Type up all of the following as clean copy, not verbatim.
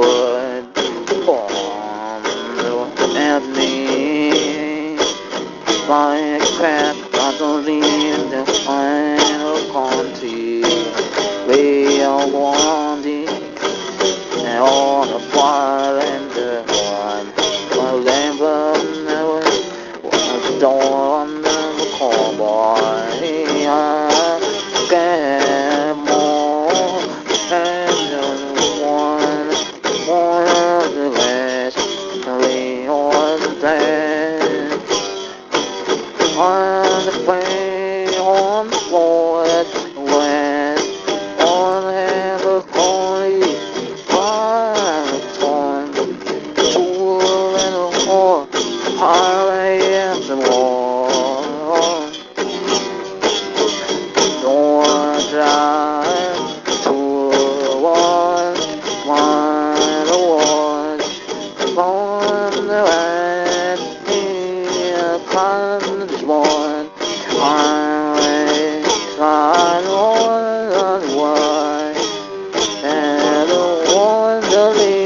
wood form at me like cat gasoline the final quantity we are wanting and on the fire and the one my lamp was dawn the cowboy I get more and one of the rest we on dead on the way on the floor west on the holy torn tool and a whore highway and the war don't drive to one award on the west here comes one highway side on the way and the wonderly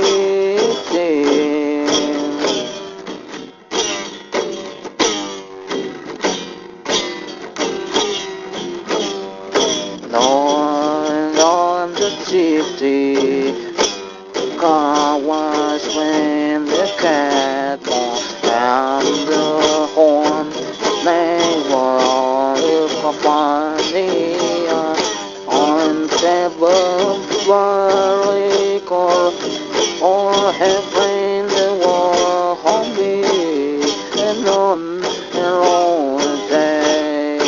thing on the gypsy car was when the cat and the horn they were all funny on several barley or having the war hobby and on their own day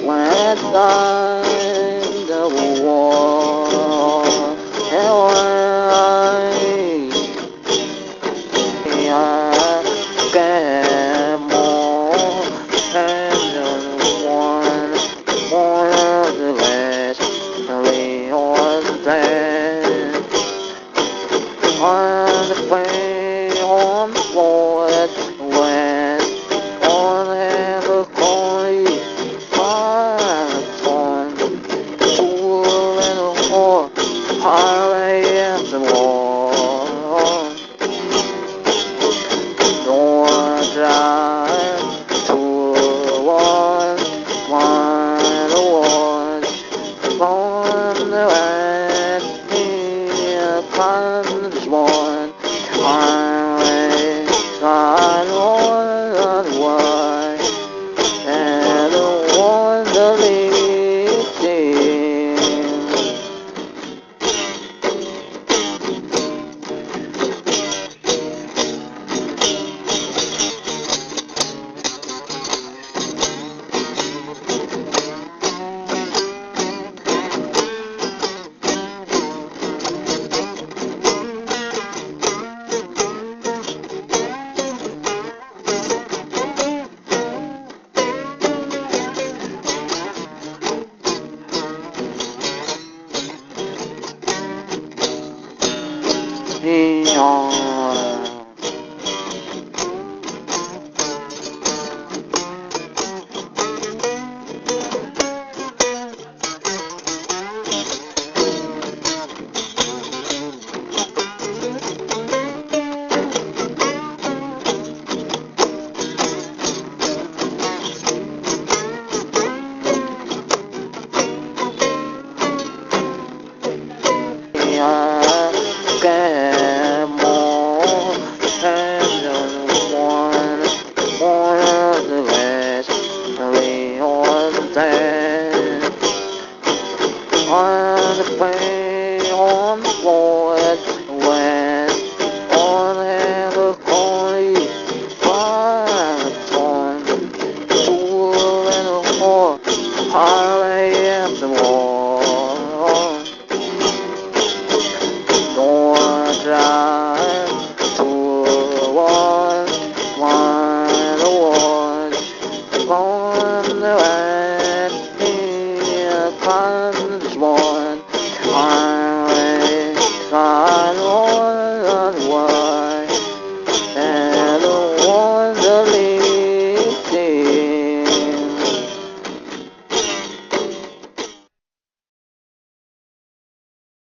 when died the war get more and one of the rest we on dead on the way on the floor west on the holy torn tool and a whore highway and the war don't drive to one award on the west here comes one highway side on the way and the wonderly thing get more and one of the rest we on dead on the way on the floor west on the holy torn tool and a whore highway and the war don't drive to one award on the west here comes one highway side